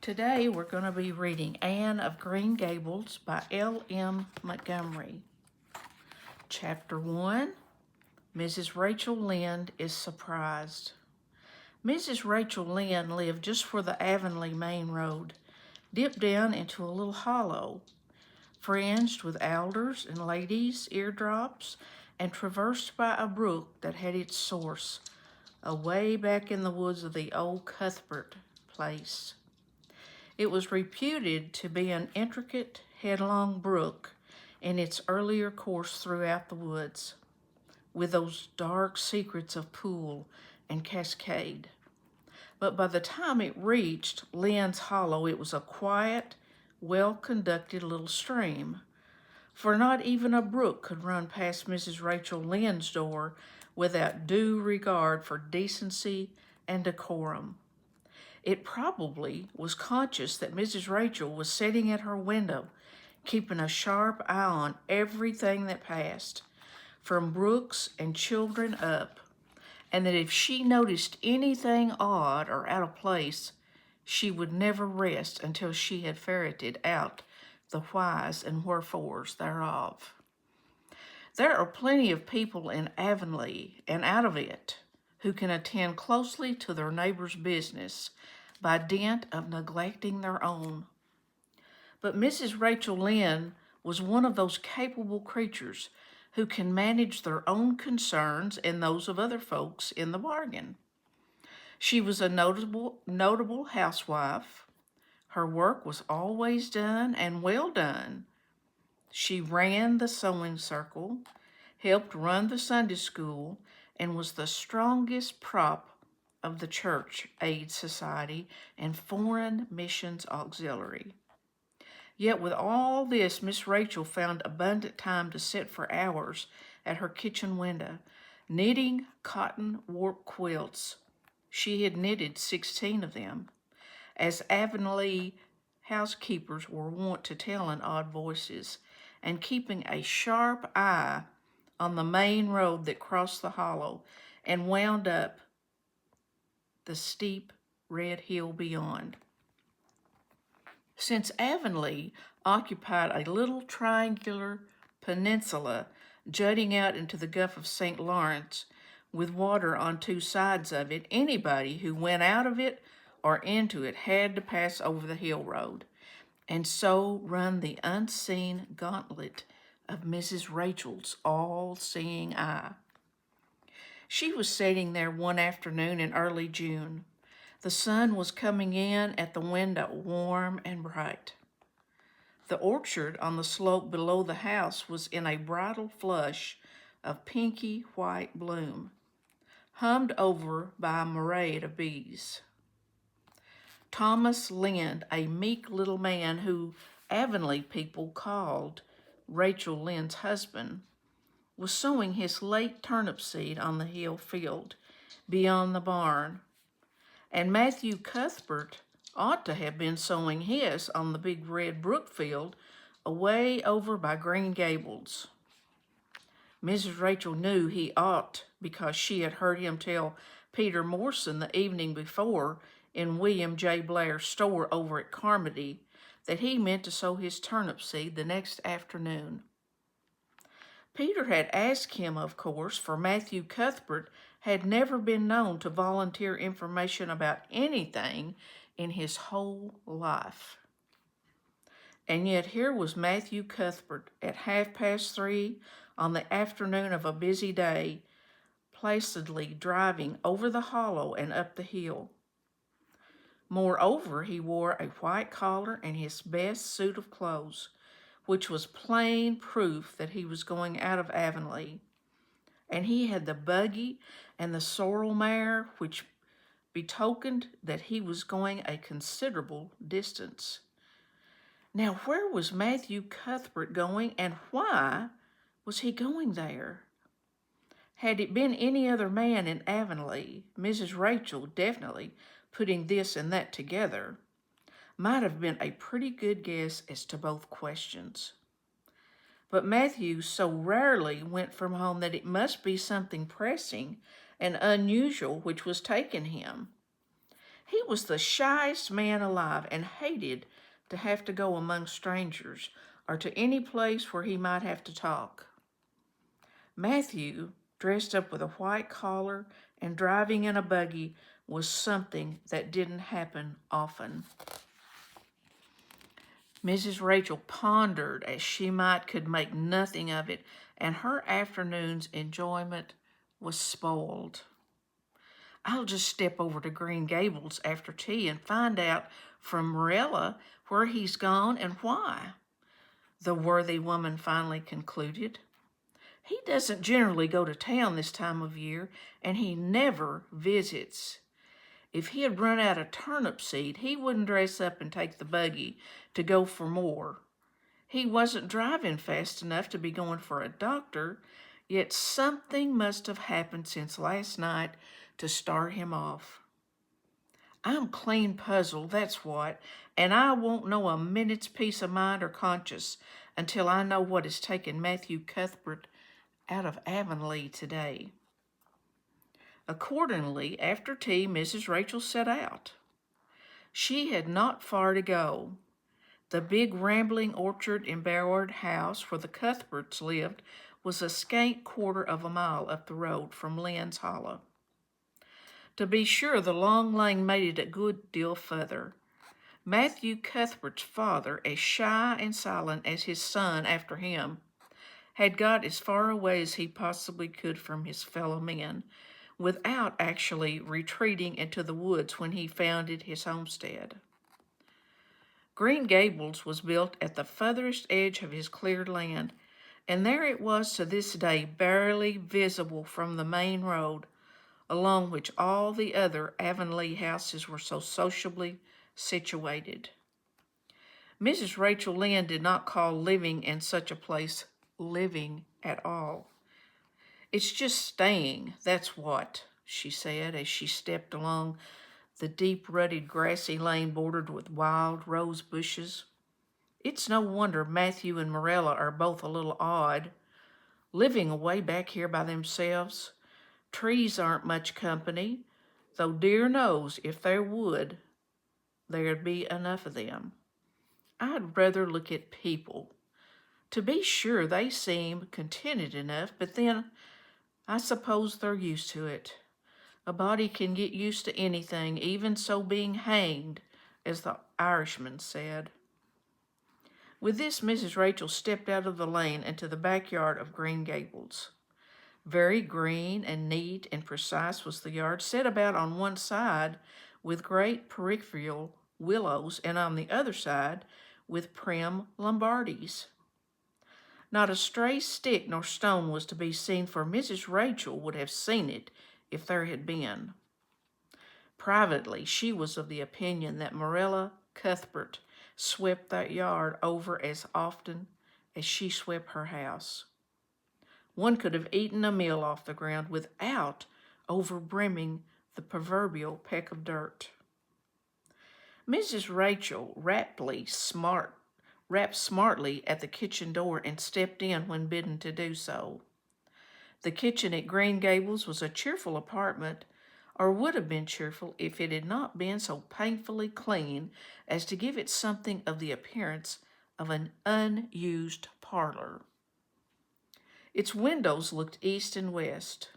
Today we're going to be reading Anne of Green Gables by L.M. Montgomery. Chapter 1, Mrs. Rachel Lynde is Surprised. Mrs. Rachel Lynde lived just where the Avonlea main road dipped down into a little hollow, fringed with alders and ladies' eardrops, and traversed by a brook that had its source away back in the woods of the old Cuthbert place. It was reputed to be an intricate, headlong brook in its earlier course throughout the woods, with those dark secrets of pool and cascade. But by the time it reached Lynn's Hollow, it was a quiet, well-conducted little stream, for not even a brook could run past Mrs. Rachel Lynde's door without due regard for decency and decorum. It probably was conscious that Mrs. Rachel was sitting at her window, keeping a sharp eye on everything that passed, from brooks and children up, and that if she noticed anything odd or out of place, she would never rest until she had ferreted out the whys and wherefores thereof. There are plenty of people in Avonlea and out of it who can attend closely to their neighbor's business by dint of neglecting their own. But Mrs. Rachel Lynde was one of those capable creatures who can manage their own concerns and those of other folks in the bargain. She was a notable housewife. Her work was always done and well done. She ran the sewing circle, helped run the Sunday school, and was the strongest prop of the Church Aid Society and Foreign Missions Auxiliary. Yet with all this, Miss Rachel found abundant time to sit for hours at her kitchen window, knitting cotton warp quilts. She had knitted 16 of them, as Avonlea housekeepers were wont to tell in odd voices, and keeping a sharp eye on the main road that crossed the hollow and wound up the steep red hill beyond. Since Avonlea occupied a little triangular peninsula jutting out into the Gulf of St. Lawrence with water on two sides of it, anybody who went out of it or into it had to pass over the hill road, and so run the unseen gauntlet of Mrs. Rachel's all-seeing eye. She was sitting there one afternoon in early June. The sun was coming in at the window, warm and bright. The orchard on the slope below the house was in a bridal flush of pinky white bloom, hummed over by a myriad of bees. Thomas Lynde, a meek little man who Avonlea people called Rachel Lynde's husband, was sowing his late turnip seed on the hill field beyond the barn, and Matthew Cuthbert ought to have been sowing his on the big red brook field away over by Green Gables. Mrs. Rachel knew he ought because she had heard him tell Peter Morrison the evening before in William J. Blair's store over at Carmody that he meant to sow his turnip seed the next afternoon. Peter had asked him, of course, for Matthew Cuthbert had never been known to volunteer information about anything in his whole life. And yet here was Matthew Cuthbert at 3:30 on the afternoon of a busy day, placidly driving over the hollow and up the hill. Moreover, he wore a white collar and his best suit of clothes, which was plain proof that he was going out of Avonlea. And he had the buggy and the sorrel mare, which betokened that he was going a considerable distance. Now, where was Matthew Cuthbert going, and why was he going there? Had it been any other man in Avonlea, Mrs. Rachel, definitely putting this and that together, might have been a pretty good guess as to both questions. But Matthew so rarely went from home that it must be something pressing and unusual which was taking him. He was the shyest man alive and hated to have to go among strangers or to any place where he might have to talk. Matthew, dressed up with a white collar and driving in a buggy, was something that didn't happen often. Mrs. Rachel pondered as she could make nothing of it, and her afternoon's enjoyment was spoiled. I'll just step over to Green Gables after tea and find out from Marilla where he's gone and why, the worthy woman finally concluded. He doesn't generally go to town this time of year, and he never visits. If he had run out of turnip seed, he wouldn't dress up and take the buggy to go for more. He wasn't driving fast enough to be going for a doctor, yet something must have happened since last night to start him off. I'm clean puzzled, that's what, and I won't know a minute's peace of mind or conscience until I know what has taken Matthew Cuthbert out of Avonlea today. Accordingly, after tea, Mrs. Rachel set out. She had not far to go. The big rambling orchard-embowered house where the Cuthberts lived was a scant quarter of a mile up the road from Lynn's Hollow. To be sure, the long lane made it a good deal further. Matthew Cuthbert's father, as shy and silent as his son after him, had got as far away as he possibly could from his fellow men, without actually retreating into the woods when he founded his homestead. Green Gables was built at the furthest edge of his cleared land, and there it was to this day barely visible from the main road, along which all the other Avonlea houses were so sociably situated. Mrs. Rachel Lynn did not call living in such a place living at all. It's just staying, that's what, she said as she stepped along the deep-rutted grassy lane bordered with wild rose bushes. It's no wonder Matthew and Marilla are both a little odd, living away back here by themselves. Trees aren't much company, though dear knows if there would, there'd be enough of them. I'd rather look at people. To be sure, they seem contented enough, but then I suppose they're used to it. A body can get used to anything, even so being hanged, as the Irishman said. With this, Mrs. Rachel stepped out of the lane into the backyard of Green Gables. Very green and neat and precise was the yard, set about on one side with great peripheral willows, and on the other side with prim Lombardies. Not a stray stick nor stone was to be seen, for Mrs. Rachel would have seen it if there had been. Privately, she was of the opinion that Marilla Cuthbert swept that yard over as often as she swept her house. One could have eaten a meal off the ground without overbrimming the proverbial peck of dirt. Mrs. Rachel rapped smartly at the kitchen door and stepped in when bidden to do so. The kitchen at Green Gables was a cheerful apartment, or would have been cheerful if it had not been so painfully clean as to give it something of the appearance of an unused parlor. Its windows looked east and west.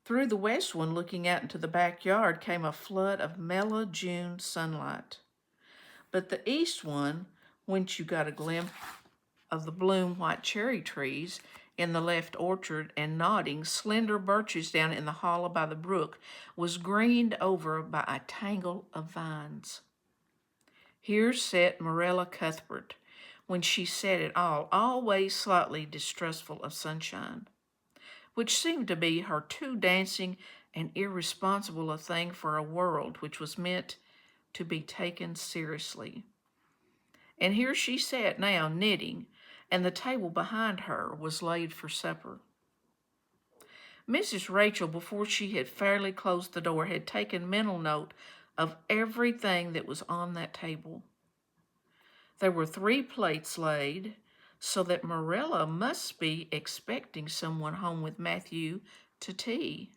Through the west one, looking out into the backyard, came a flood of mellow June sunlight. But the east one, whence you got a glimpse of the bloom white cherry trees in the left orchard and nodding slender birches down in the hollow by the brook, was greened over by a tangle of vines. Here sat Marilla Cuthbert, when she sat at all, always slightly distrustful of sunshine, which seemed to be her too dancing and irresponsible a thing for a world which was meant to be taken seriously. And here she sat now knitting, and the table behind her was laid for supper. Mrs. Rachel, before she had fairly closed the door, had taken mental note of everything that was on that table. There were 3 plates laid, so that Marilla must be expecting someone home with Matthew to tea.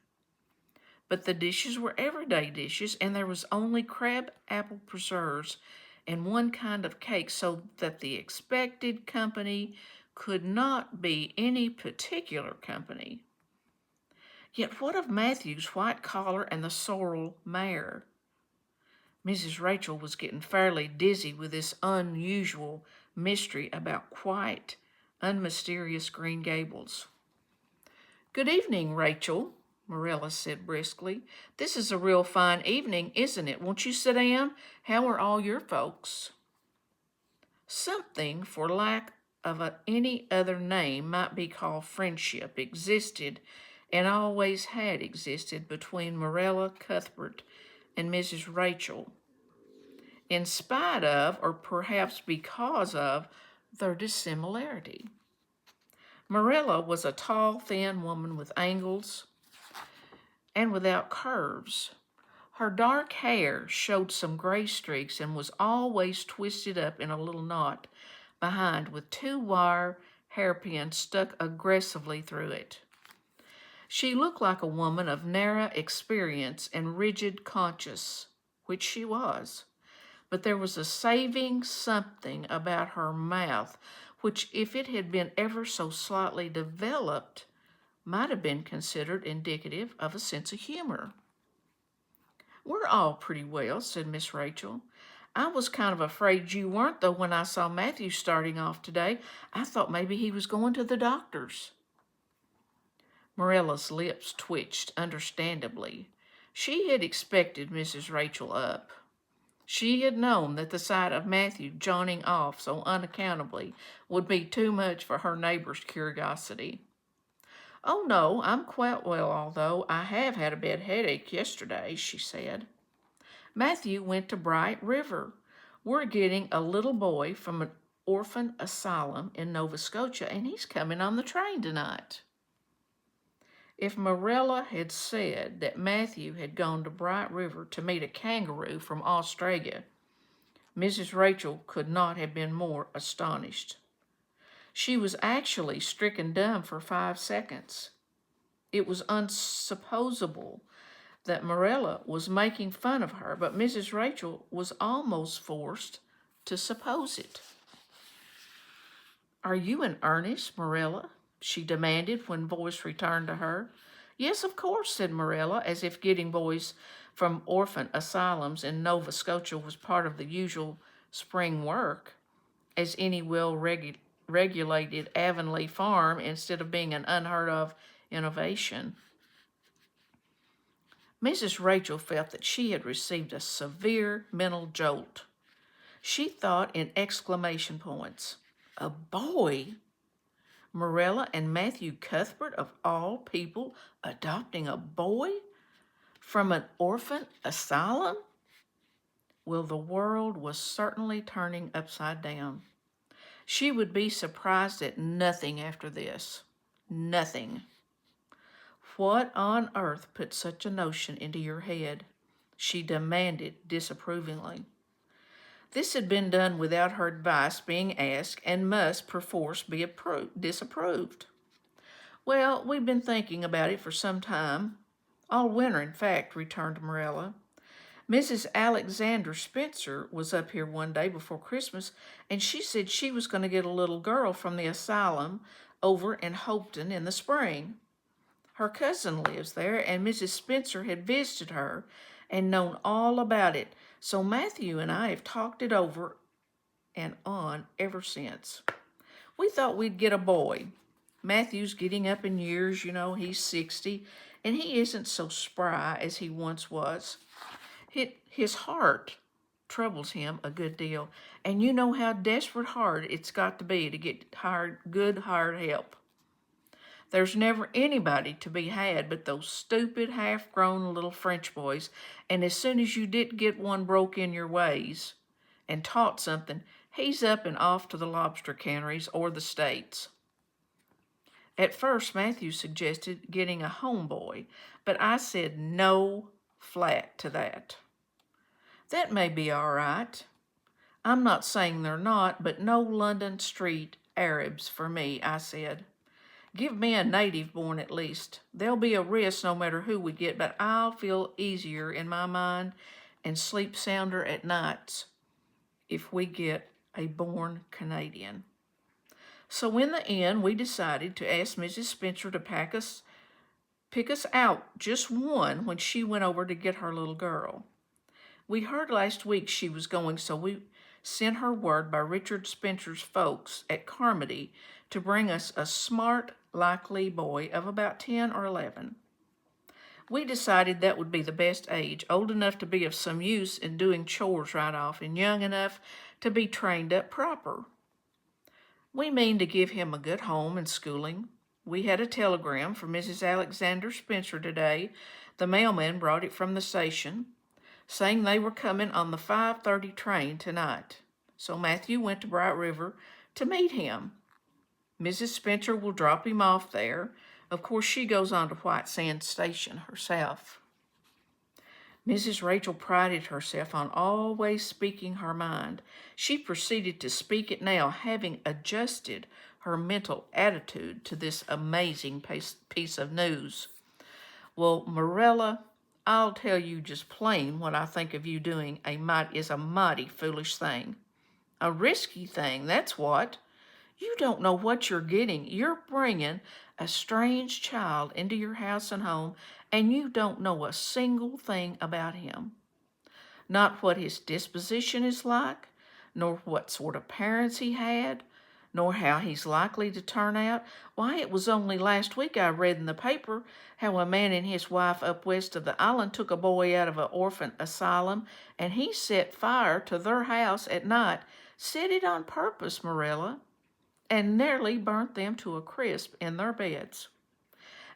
But the dishes were everyday dishes, and there was only crab apple preserves and one kind of cake, so that the expected company could not be any particular company. Yet what of Matthew's white collar and the sorrel mare? Mrs. Rachel was getting fairly dizzy with this unusual mystery about quite unmysterious Green Gables. "Good evening, Rachel," Marilla said briskly. "This is a real fine evening, isn't it? Won't you sit down? How are all your folks?" Something, for lack of any other name, might be called friendship, existed and always had existed between Marilla Cuthbert and Mrs. Rachel, in spite of, or perhaps because of, their dissimilarity. Marilla was a tall, thin woman with angles and without curves. Her dark hair showed some gray streaks and was always twisted up in a little knot behind with two wire hairpins stuck aggressively through it. She looked like a woman of narrow experience and rigid conscience, which she was. But there was a saving something about her mouth which, if it had been ever so slightly developed, might have been considered indicative of a sense of humor. "We're all pretty well," said Miss Rachel. "I was kind of afraid you weren't, though, when I saw Matthew starting off today. I thought maybe he was going to the doctor's." Marilla's lips twitched, understandably. She had expected Mrs. Rachel up. She had known that the sight of Matthew jawing off so unaccountably would be too much for her neighbor's curiosity. "Oh, no, I'm quite well, although I have had a bad headache yesterday," she said. "Matthew went to Bright River. We're getting a little boy from an orphan asylum in Nova Scotia, and he's coming on the train tonight." If Marilla had said that Matthew had gone to Bright River to meet a kangaroo from Australia, Mrs. Rachel could not have been more astonished. She was actually stricken dumb for 5 seconds. It was unsupposable that Marilla was making fun of her, but Mrs. Rachel was almost forced to suppose it. "Are you in earnest, Marilla?" she demanded when voice returned to her. "Yes, of course," said Marilla, as if getting boys from orphan asylums in Nova Scotia was part of the usual spring work, as any well-regulated Avonlea farm instead of being an unheard-of innovation. Mrs. Rachel felt that she had received a severe mental jolt. She thought in exclamation points. A boy? Marilla and Matthew Cuthbert, of all people, adopting a boy from an orphan asylum? Well, the world was certainly turning upside down. She would be surprised at nothing after this. Nothing. "What on earth put such a notion into your head?" she demanded disapprovingly. This had been done without her advice being asked and must perforce be disapproved. "Well, we've been thinking about it for some time. All winter, in fact," returned Marilla. "Mrs. Alexander Spencer was up here one day before Christmas, and she said she was going to get a little girl from the asylum over in Hopeton in the spring. Her cousin lives there, and Mrs. Spencer had visited her and known all about it, so Matthew and I have talked it over and on ever since. We thought we'd get a boy. Matthew's getting up in years, he's 60, and he isn't so spry as he once was. His heart troubles him a good deal, and you know how desperate hard it's got to be to get good hired help. There's never anybody to be had but those stupid, half-grown little French boys, and as soon as you did get one broke in your ways and taught something, he's up and off to the lobster canneries or the States. At first, Matthew suggested getting a homeboy, but I said no flat to that. That may be all right. I'm not saying they're not, but no London street Arabs for me, I said. Give me a native born at least. There'll be a risk no matter who we get, but I'll feel easier in my mind and sleep sounder at nights if we get a born Canadian. So in the end, we decided to ask Mrs. Spencer to pick us out just one when she went over to get her little girl. We heard last week she was going, so we sent her word by Richard Spencer's folks at Carmody to bring us a smart, likely boy of about 10 or 11. We decided that would be the best age, old enough to be of some use in doing chores right off and young enough to be trained up proper. We mean to give him a good home and schooling. We had a telegram from Mrs. Alexander Spencer today. The mailman brought it from the station, saying they were coming on the 5:30 train tonight. So Matthew went to Bright River to meet him. Mrs. Spencer will drop him off there. Of course, she goes on to White Sands Station herself. Mrs. Rachel prided herself on always speaking her mind. She proceeded to speak it now, having adjusted her mental attitude to this amazing piece of news. Well, Marilla, I'll tell you just plain what I think of you doing is a mighty foolish thing. A risky thing, that's what. You don't know what you're getting. You're bringing a strange child into your house and home, and you don't know a single thing about him. Not what his disposition is like, nor what sort of parents he had, nor how he's likely to turn out. Why, it was only last week I read in the paper how a man and his wife up west of the island took a boy out of an orphan asylum, and he set fire to their house at night. Set it on purpose, Marilla, and nearly burnt them to a crisp in their beds.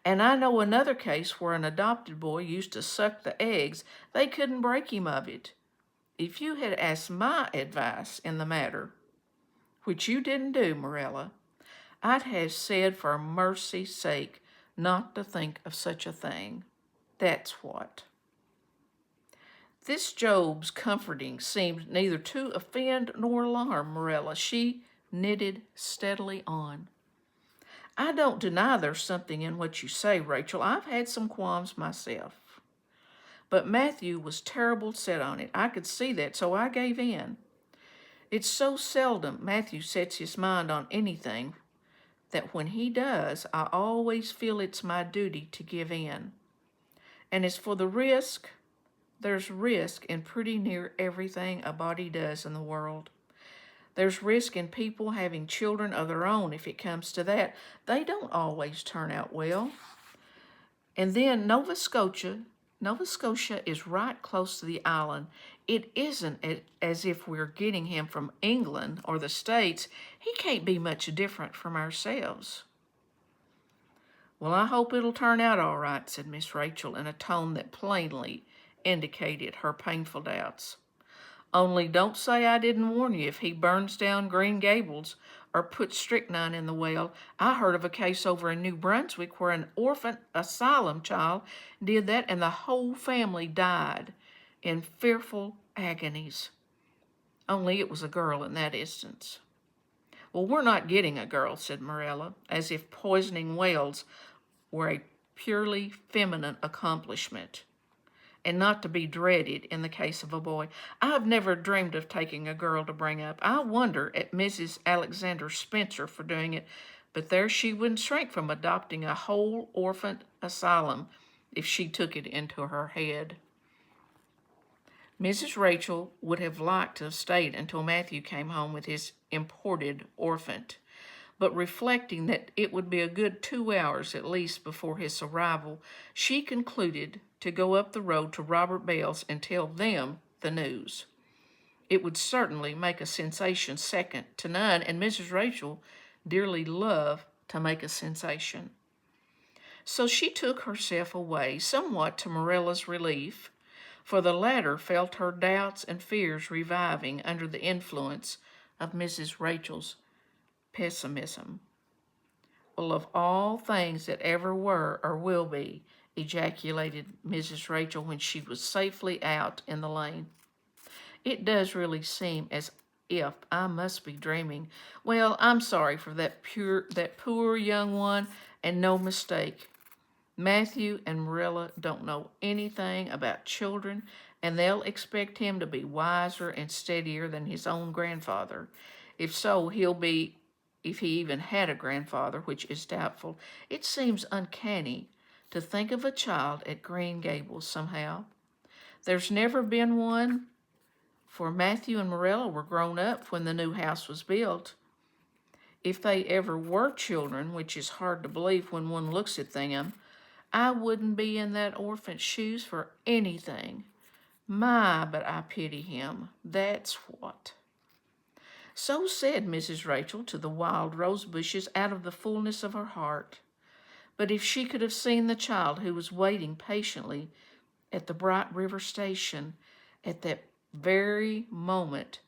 And I know another case where an adopted boy used to suck the eggs. They couldn't break him of it. If you had asked my advice in the matter, which you didn't do, Marilla, I'd have said for mercy's sake not to think of such a thing. That's what. This Job's comforting seemed neither to offend nor alarm Marilla. She knitted steadily on. I don't deny there's something in what you say, Rachel. I've had some qualms myself. But Matthew was terrible set on it. I could see that, so I gave in. It's so seldom Matthew sets his mind on anything that when he does, I always feel it's my duty to give in. And as for the risk, there's risk in pretty near everything a body does in the world. There's risk in people having children of their own if it comes to that. They don't always turn out well. And then Nova Scotia is right close to the island. It isn't as if we're getting him from England or the States. He can't be much different from ourselves. Well, I hope it'll turn out all right, said Miss Rachel in a tone that plainly indicated her painful doubts. Only don't say I didn't warn you if he burns down Green Gables or puts strychnine in the well. I heard of a case over in New Brunswick where an orphan asylum child did that and the whole family died in fearful agonies. Only it was a girl in that instance. Well, we're not getting a girl, said Marilla, as if poisoning whales were a purely feminine accomplishment and not to be dreaded in the case of a boy. I've never dreamed of taking a girl to bring up. I wonder at Mrs. Alexander Spencer for doing it, but there she wouldn't shrink from adopting a whole orphan asylum if she took it into her head. Mrs. Rachel would have liked to have stayed until Matthew came home with his imported orphan, but reflecting that it would be a good 2 hours at least before his arrival, she concluded to go up the road to Robert Bell's and tell them the news. It would certainly make a sensation second to none, and Mrs. Rachel dearly loved to make a sensation. So she took herself away, somewhat to Marilla's relief, for the latter felt her doubts and fears reviving under the influence of Mrs. Rachel's pessimism. Well, of all things that ever were or will be, ejaculated Mrs. Rachel when she was safely out in the lane. It does really seem as if I must be dreaming. Well, I'm sorry for that poor young one, And no mistake, Matthew and Marilla don't know anything about children, and they'll expect him to be wiser and steadier than his own grandfather. If so, he'll be, if he even had a grandfather, which is doubtful. It seems uncanny to think of a child at Green Gables somehow. There's never been one, for Matthew and Marilla were grown up when the new house was built. If they ever were children, which is hard to believe when one looks at them, I wouldn't be in that orphan's shoes for anything. My, but I pity him. That's what. So said Mrs. Rachel to the wild rose bushes out of the fullness of her heart. But if she could have seen the child who was waiting patiently at the Bright River station at that very moment,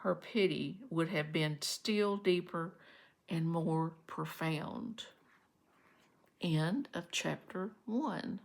her pity would have been still deeper and more profound. End of chapter 1.